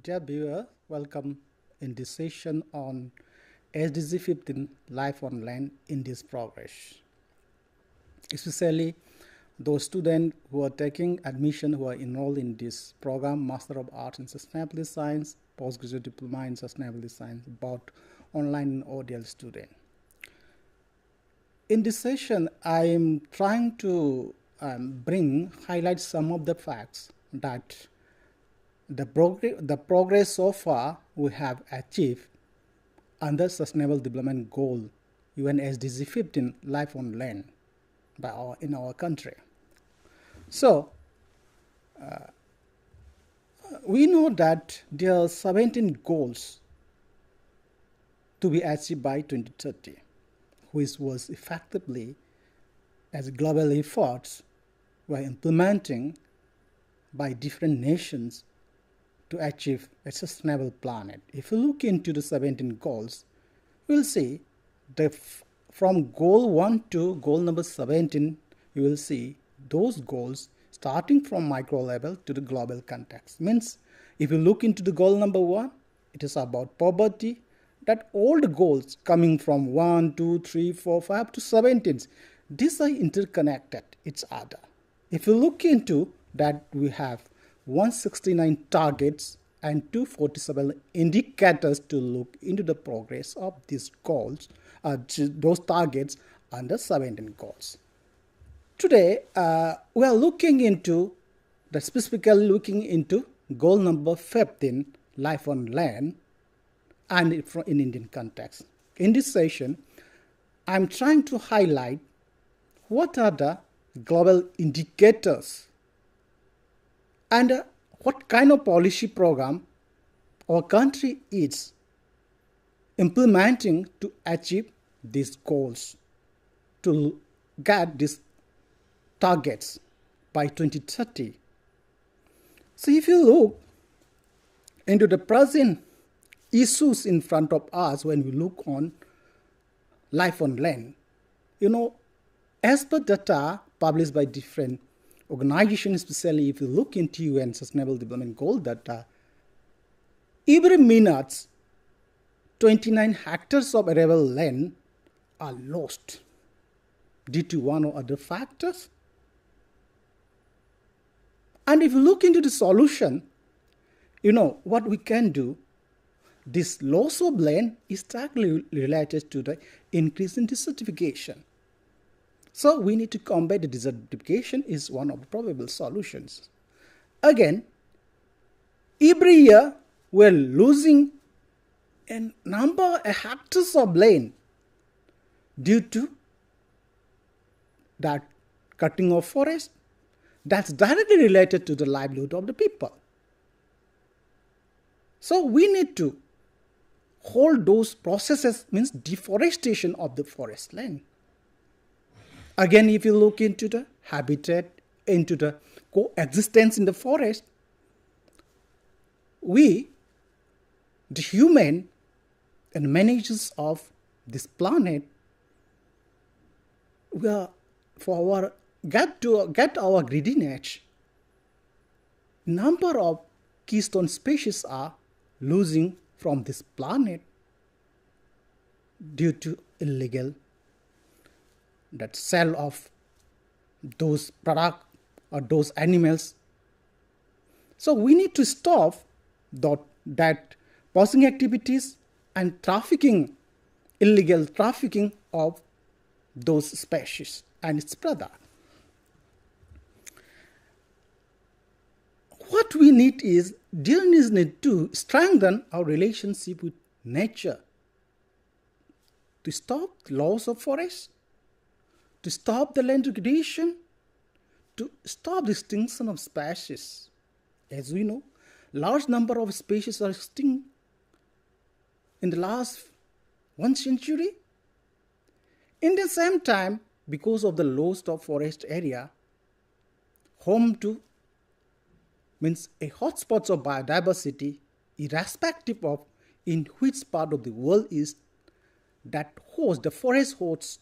Dear viewer, welcome in this session on SDG 15 Life on Land in this progress. Especially those students who are taking admission who are enrolled in this program, Master of Arts in Sustainability Science, Postgraduate Diploma in Sustainability Science, both online and ODL student. In this session, I am trying to highlight some of the facts that the progress so far we have achieved under Sustainable Development Goal UN SDG 15 Life on Land in our country. So we know that there are 17 goals to be achieved by 2030, which was effectively as global efforts were implementing by different nations to achieve a sustainable planet. If you look into the 17 goals, we'll see from goal 1 to goal number 17, you will see those goals starting from micro level to the global context. Means if you look into the goal number 1, it is about poverty, that all the goals coming from 1, 2, 3, 4, 5 to 17, these are interconnected each other. If you look into that, we have 169 targets and 247 indicators to look into the progress of these goals, those targets under 17 goals. Today, we are specifically looking into goal number 15, Life on Land, and in Indian context. In this session, I'm trying to highlight what are the global indicators and what kind of policy program our country is implementing to achieve these goals, to get these targets by 2030. So if you look into the present issues in front of us when we look on life on land, as per data published by different organizations, especially if you look into UN Sustainable Development Goal data, every minute 29 hectares of arable land are lost due to one or other factors. And if you look into the solution, what we can do, this loss of land is directly related to the increase in desertification. So we need to combat the desertification is one of the probable solutions. Again, every year we're losing a number of hectares of land due to that cutting of forest that's directly related to the livelihood of the people. So we need to hold those processes, means deforestation of the forest land. Again, if you look into the habitat, into the coexistence in the forest, we, the human and managers of this planet, we are, get our greediness, number of keystone species are losing from this planet due to illegal that sell of those products or those animals. So we need to stop that poaching activities and illegal trafficking of those species and its product. What we need is to strengthen our relationship with nature, to stop the loss of forests, to stop the land degradation, to stop the extinction of species. As we know, large number of species are extinct in the last 1 century. In the same time, because of the loss of forest area, home to means a hotspot of biodiversity, irrespective of in which part of the world is, that hosts, the forest hosts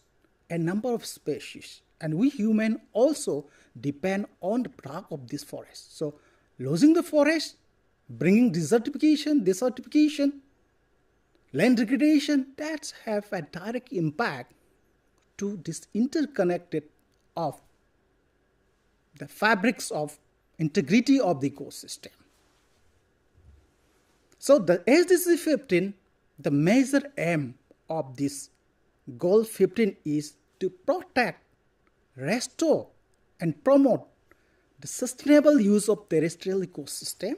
a number of species, and we humans also depend on the product of this forest. So losing the forest bringing desertification, land degradation, that have a direct impact to this interconnected of the fabrics of integrity of the ecosystem. So the SDG 15, the major aim of this goal 15 is to protect, restore and promote the sustainable use of terrestrial ecosystem,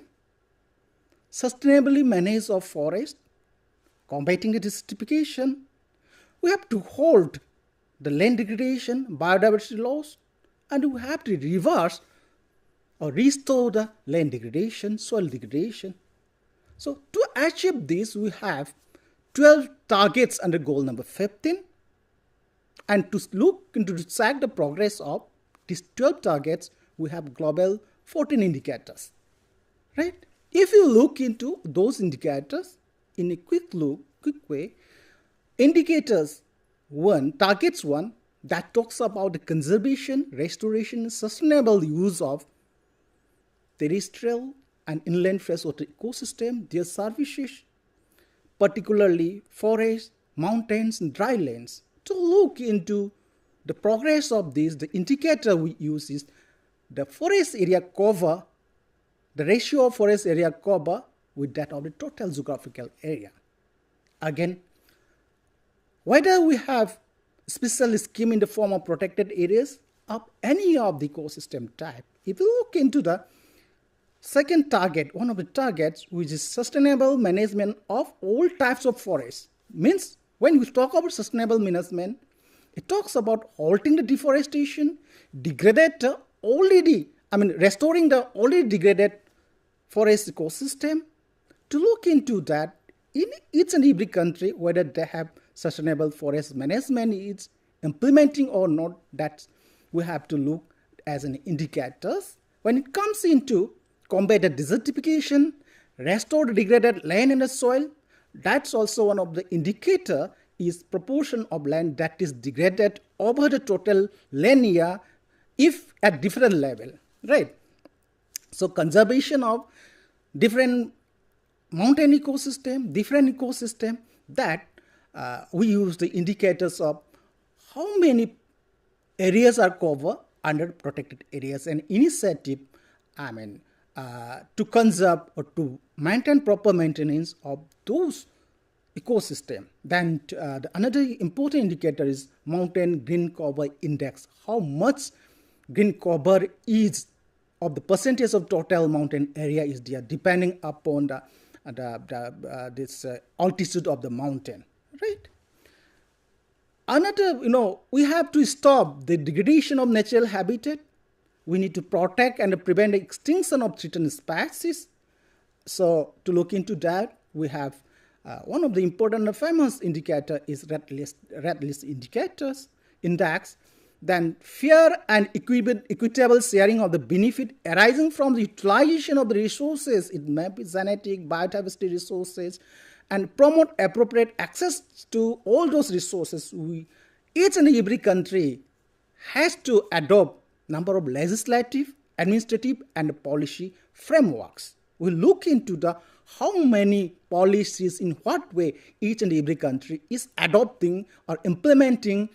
sustainably manage of forest, combating the desertification. We have to hold the land degradation, biodiversity loss, and we have to reverse or restore the land degradation, soil degradation. So to achieve this, we have 12 targets under goal number 15. And to look into to track the progress of these 12 targets, we have global 14 indicators, right? If you look into those indicators in a quick way, indicators 1, targets 1, that talks about the conservation, restoration, and sustainable use of terrestrial and inland freshwater ecosystem, their services, particularly forests, mountains, and dry lands. To look into the progress of this, the indicator we use is the forest area cover, the ratio of forest area cover with that of the total geographical area. Again, whether we have special scheme in the form of protected areas of any of the ecosystem type, if you look into the second target, one of the targets, which is sustainable management of all types of forests, means when we talk about sustainable management, it talks about halting the deforestation, restoring the already degraded forest ecosystem. To look into that, in each and every country, whether they have sustainable forest management is implementing or not, that we have to look as an indicators. When it comes into combat the desertification, restore the degraded land and the soil, that's also one of the indicator is proportion of land that is degraded over the total land area if at different level, right? So conservation of different mountain ecosystem, different ecosystem, that we use the indicators of how many areas are covered under protected areas and initiative, to conserve or to maintain proper maintenance of those ecosystem. Then another important indicator is mountain green cover index. How much green cover is of the percentage of total mountain area is there, depending upon this altitude of the mountain, right? Another, we have to stop the degradation of natural habitat. We need to protect and prevent the extinction of threatened species. So to look into that, we have one of the important and famous indicator is red list indicators index. Then fair and equitable sharing of the benefit arising from the utilization of the resources, it may be genetic, biodiversity resources, and promote appropriate access to all those resources. Each and every country has to adopt number of legislative, administrative, and policy frameworks. We look into how many policies, in what way each and every country is adopting or implementing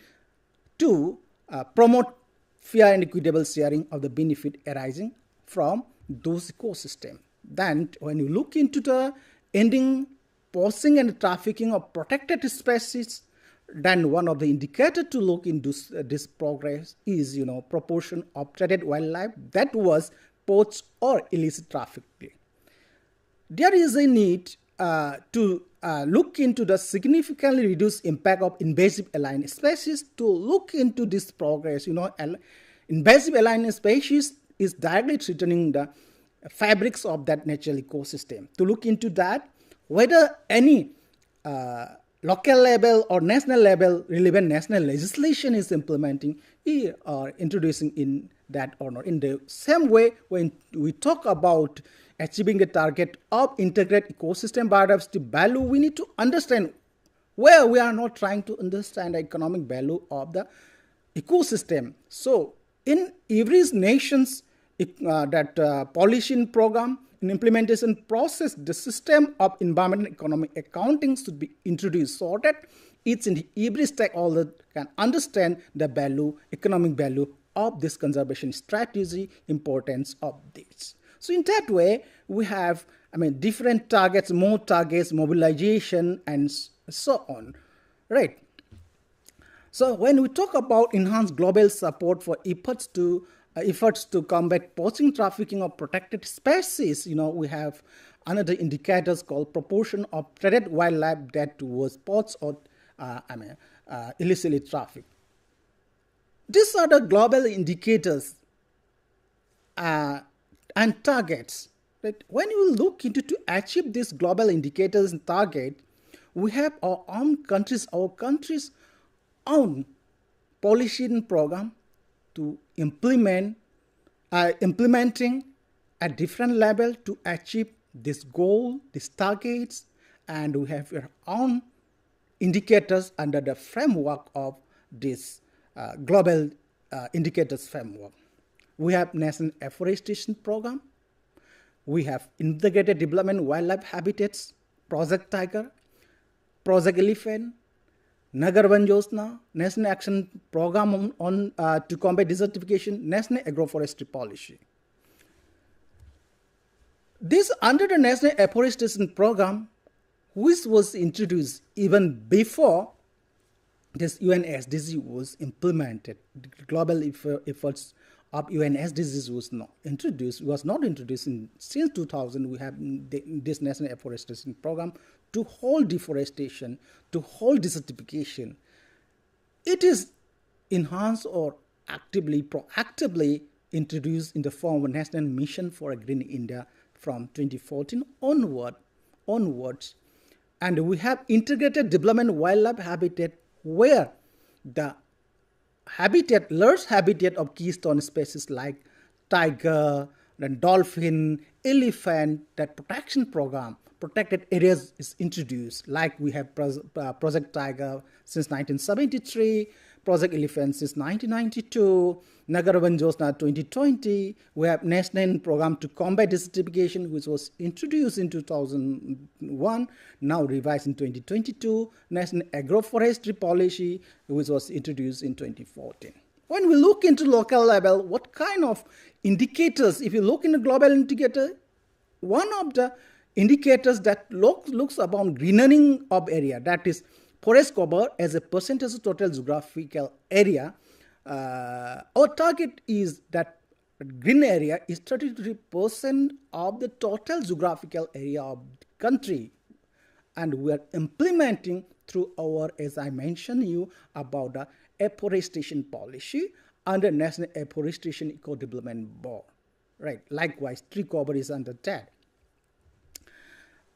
to promote fair and equitable sharing of the benefit arising from those ecosystems. Then when you look into the ending poaching and trafficking of protected species, then one of the indicators to look into this progress is, proportion of traded wildlife that was poached or illicit trafficking. There is a need to look into the significantly reduced impact of invasive alien species. To look into this progress, invasive alien species is directly threatening the fabrics of that natural ecosystem. To look into that, whether any local level or national level relevant national legislation is implementing or introducing in that or not. In the same way, when we talk about achieving the target of integrated ecosystem biodiversity value, we need to understand where we are not trying to understand the economic value of the ecosystem. So in every nation's policy program, in implementation process, the system of environmental economic accounting should be introduced so that each and every stakeholder can understand the value, economic value of this conservation strategy, importance of this. So in that way, we have, different targets, more targets, mobilization, and so on, right? So when we talk about enhanced global support for efforts to combat poaching, trafficking of protected species, we have another indicators called proportion of traded wildlife that was poached or illicitly trafficked. These are the global indicators and targets. Right? When you look into to achieve these global indicators and target, we have our country's own policy and program to implementing at different level to achieve this goal, these targets, and we have our own indicators under the framework of this global indicators framework. We have National Afforestation Program. We have Integrated Development Wildlife Habitats, Project Tiger, Project Elephant, Nagar Van Yojana, National Action Program on to combat desertification, National Agroforestry Policy. This under the National Afforestation Program, which was introduced even before this UN SDG was implemented. The global efforts of UN SDGs was not introduced since 2000. We have this National Afforestation Program to hold deforestation, to hold desertification. It is enhanced or proactively introduced in the form of a National Mission for a Green India from 2014 onwards. And we have Integrated Development Wildlife Habitat, where the large habitat of keystone species like tiger, then dolphin, elephant, that protection program, protected areas is introduced. Like we have Project Tiger since 1973, Project Elephant since 1992, Nagar Van Yojana 2020. We have National Program to Combat Desertification, which was introduced in 2001, now revised in 2022. National Agroforestry Policy, which was introduced in 2014. When we look into local level, what kind of indicators, if you look in the global indicator, one of the indicators that looks about greening of area, that is forest cover as a percentage of total geographical area. Our target is that green area is 33% of the total geographical area of the country. And we are implementing through our, as I mentioned you, about the afforestation policy under National Afforestation Eco-Development Board. Right. Likewise, tree cover is under that.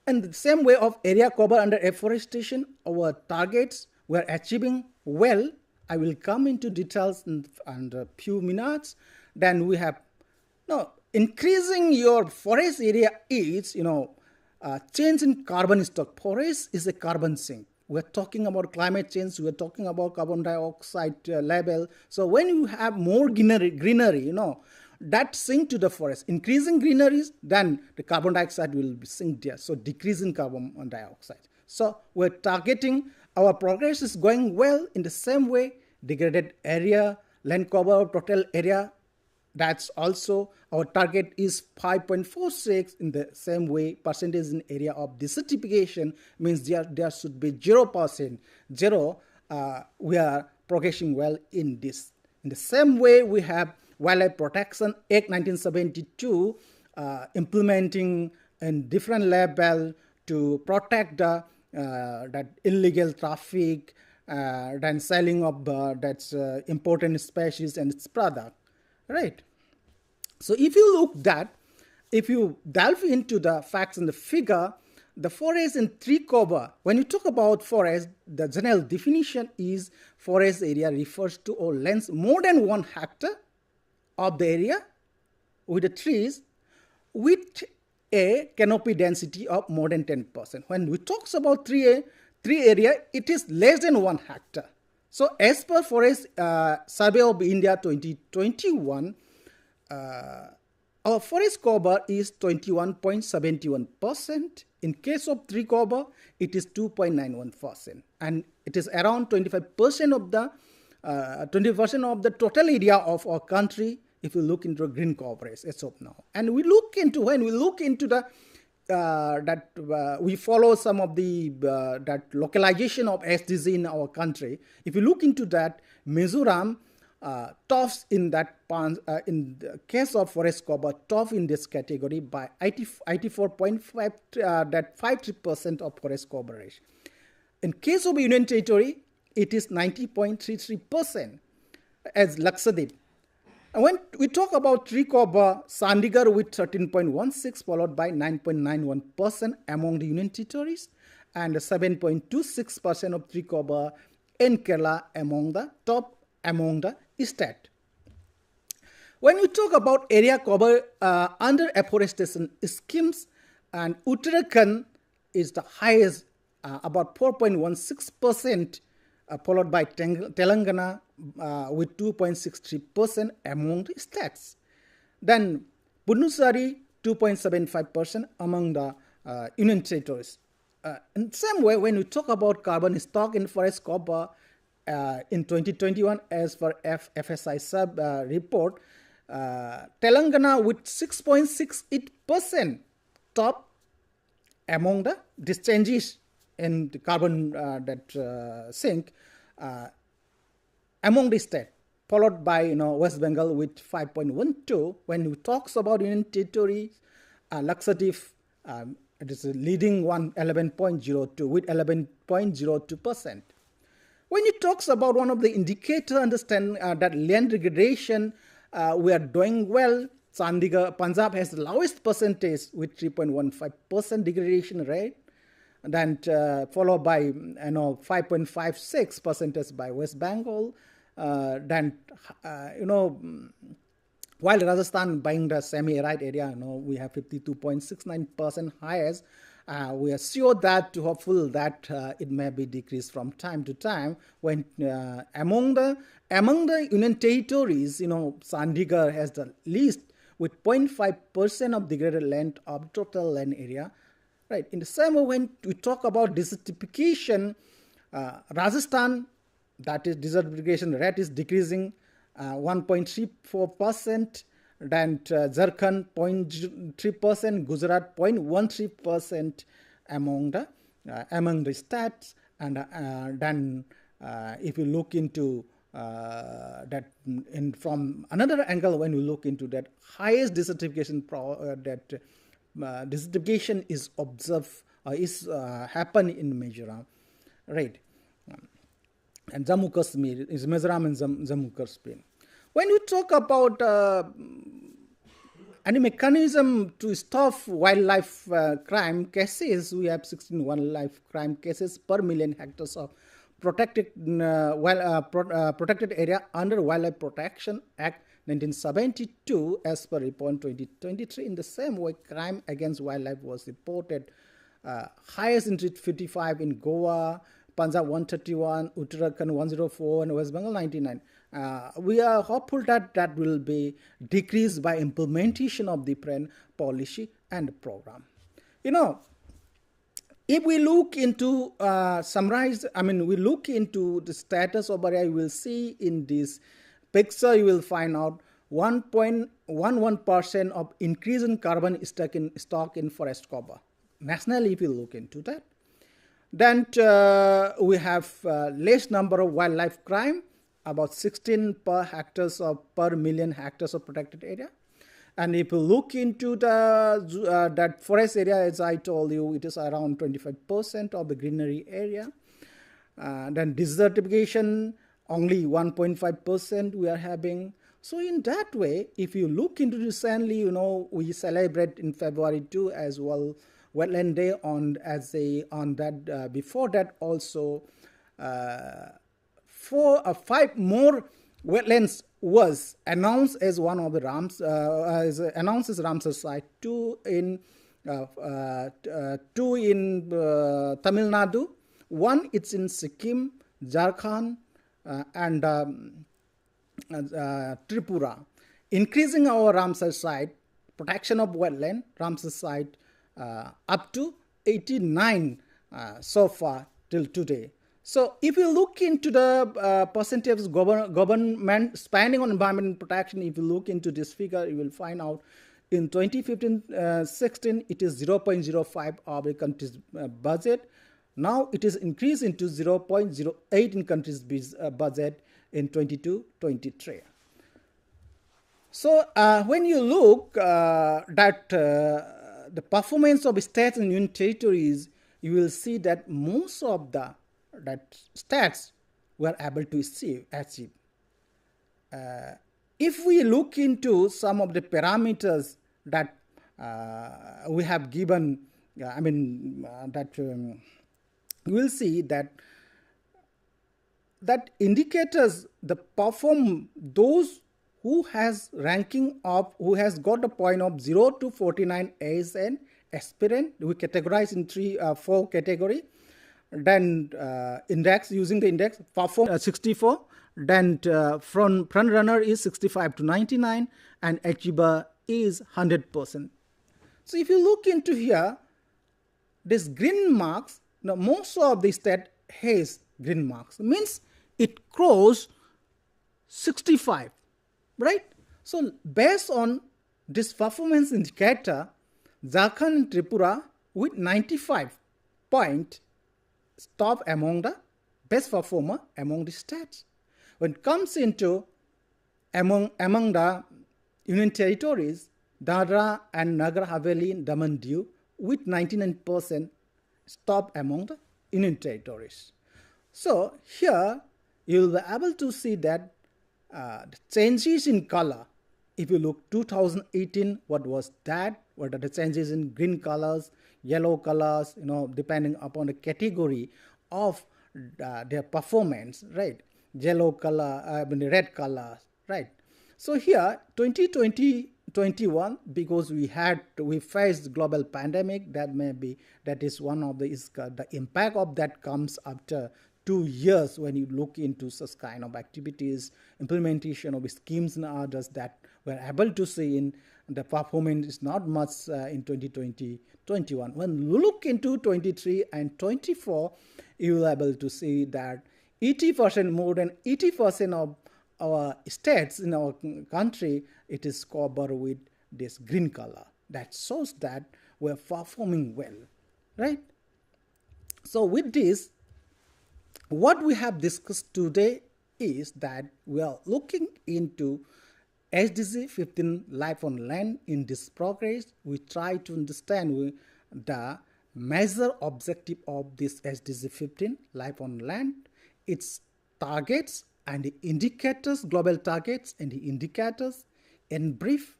And the same way of area cover under afforestation, our targets we are achieving well. I will come into details in a few minutes. Then we have, increasing your forest area is, change in carbon stock. Forest is a carbon sink. We're talking about climate change. We're talking about carbon dioxide level. So when you have more greenery, that sink to the forest. Increasing greeneries, then the carbon dioxide will sink there. So decreasing carbon dioxide. So we're targeting, our progress is going well in the same way. Degraded area, land cover, total area, that's also our target is 5.46 in the same way. Percentage in area of desertification means there should be 0%. We are progressing well in this. In the same way, we have Wildlife Protection Act 1972 implementing in different level to protect the that illegal traffic, then selling of that's important species and its product, right? So if you delve into the facts and the figure, the forest and tree cover, when you talk about forest, the general definition is forest area refers to or length more than 1 hectare of the area with the trees with a canopy density of more than 10%. When we talk about tree area, it is less than 1 hectare. So as per Forest Survey of India 2021, Our forest cover is 21.71%. In case of tree cover, it is 2.91%, and it is around 25% of the 20% of the total area of our country. If you look into green coverage as of now, and we look into when we look into the we follow some of the that localization of SDG in our country. If you look into that, Mizoram tops in that in the case of forest cover, top in this category by 84.5 that 53% of forest coverage. In case of Union Territory, it is 90.33% as Lakshadweep. And when we talk about tree cover, Chandigarh with 13.16, followed by 9.91% among the Union Territories, and 7.26% of tree cover in Kerala among the top among the state. When we talk about area cover under afforestation schemes, and Uttarakhand is the highest, about 4.16%, followed by Telangana with 2.63% among the states. Then Puducherry 2.75% among the Union Territories. In the same way, when we talk about carbon stock in forest cover in 2021, as per FSI sub report, Telangana with 6.68% top among the discharges in the carbon sink among the state, followed by West Bengal with 5.12. When we talks about Union Territory, Lakshadweep it is a leading one, 11.02 with 11.02%. When it talks about one of the indicator, understand that land degradation, we are doing well. Chandigarh, Punjab has the lowest percentage with 3.15% degradation rate. Then followed by 5.56% by West Bengal. Then while Rajasthan being the semi-arid area, we have 52.69% highest. We are sure that hopeful that it may be decreased from time to time. When among the Union Territories, Chandigarh has the least with 0.5% of degraded land of total land area. Right. In the same way, when we talk about desertification, Rajasthan, that is desertification rate is decreasing 1.34%. Then Jharkhand 0.3%, Gujarat 0.13% among the states. And then if you look into that from another angle, when we look into that highest desertification desertification is observed is happen in Mizoram, right? And Jammu Kashmir is Mizoram and Jammu Kashmir. When we talk about any mechanism to stop wildlife crime cases, we have 16 wildlife crime cases per million hectares of protected protected area under Wildlife Protection Act 1972 as per report 2023. In the same way, crime against wildlife was reported highest in 55 in Goa, Punjab 131, Uttarakhand 104, and West Bengal 99. We are hopeful that that will be decreased by implementation of different policy and program. If we look into we look into the status of area, you will see in this picture, you will find out 1.11% of increase in carbon stock in forest cover. Nationally, if you look into that. Then we have less number of wildlife crime, about 16 per million hectares of protected area. And if you look into the that forest area, as I told you, it is around 25% of the greenery area. Then desertification, only 1.5% we are having. So in that way, if you look into recently, we celebrate in February too as well Wetland Day before that also 4 or 5 more wetlands was announced as one of the announced as Ramsar site, 2 in Tamil Nadu, 1 it's in Sikkim, Jharkhand, and Tripura, increasing our Ramsar site protection of wetland, Ramsar site, up to 89 so far till today. So if you look into the percentage of government spending on environmental protection, if you look into this figure, you will find out in 2015-16, it is 0.05 of the country's budget. Now it is increased into 0.08 in country's budget in 22-23. So when you look that the performance of states and union territories, you will see that most of the states were able to achieve. If we look into some of the parameters that we have given, you will see that indicators the perform those who has ranking of who has got a point of 0 to 49 as an aspirant. We categorize in four category. Then index, using the index, perform 64. Then front runner is 65 to 99, and achiever is 100%. So if you look into here, this green marks, now most of the state has green marks, means it crossed 65, right? So based on this performance indicator, Jharkhand and Tripura with 95 points top among the best performer among the states. When it comes into among the union territories, Dadra and Nagar Haveli and Daman Diu with 99% top among the union territories. So here you will be able to see that the changes in color. If you look 2018, what was that? What are the changes in green colors, yellow colors, depending upon the category of their performance, right? Yellow color, red color, right? So here, 2020-21, because we faced global pandemic, that is one of the impact of that comes after 2 years when you look into such kind of activities, implementation of schemes and others that we're able to see in the performance is not much in 2020-21. When you look into 23 and 24, you will be able to see that 80%, more than 80% of our states in our country, it is covered with this green color. That shows that we're performing well, right? So with this, what we have discussed today is that we are looking into SDG 15 life on land. In this progress, we try to understand the major objective of this SDG 15 life on land, its targets and the indicators, global targets and the indicators in brief.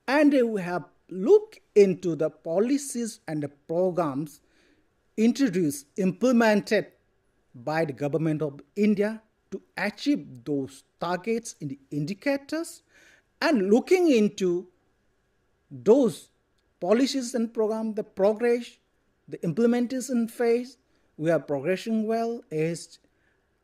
And we have looked into the policies and the programs introduced, implemented by the government of India to achieve those targets in the indicators, and looking into those policies and programs, the progress, the implementation phase. We are progressing well. As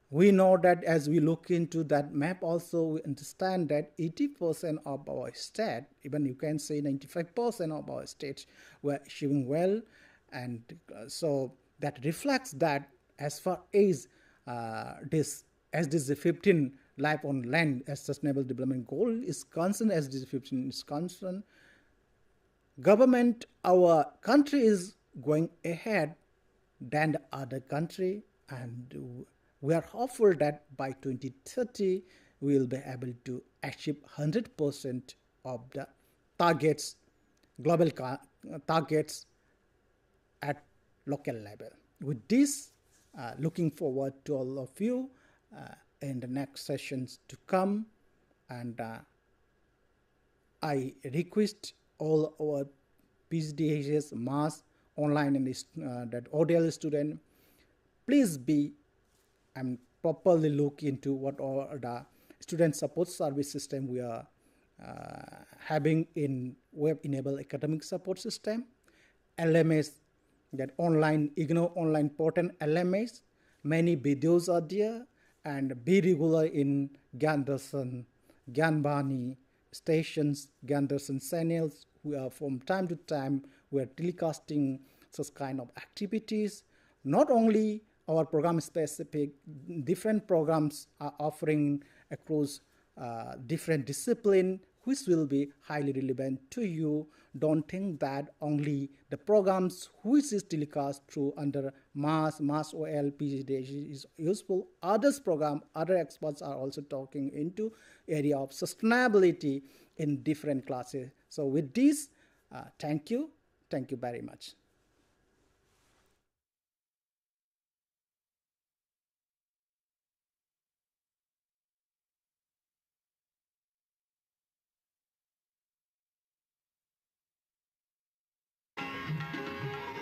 we know that as we look into that map also, we understand that 80% of our state, even you can say 95% of our states were achieving well. And so that reflects that as far as this SDG 15 life on land as sustainable development goal is concerned, SDG 15 is concerned, government, our country is going ahead than the other country, and we are hopeful that by 2030 we will be able to achieve 100% of the targets, global targets at local level. With this, looking forward to all of you in the next sessions to come, and I request all our PGDHS, mass, online and that ODL student, please be and properly look into what are the student support service system we are having in web-enabled academic support system, LMS, that online IGNOU online portal LMS. Many videos are there, and be regular in Gyan Darshan, Gyan Bani stations, Gyan Darshan channels, We are from time to time we are telecasting such kind of activities. Not only our program specific, different programs are offering across different discipline, which will be highly relevant to you. Don't think that only the programs which is telecast through under mass OL, PGDG is useful. Others program, other experts are also talking into area of sustainability in different classes. So with this, thank you very much.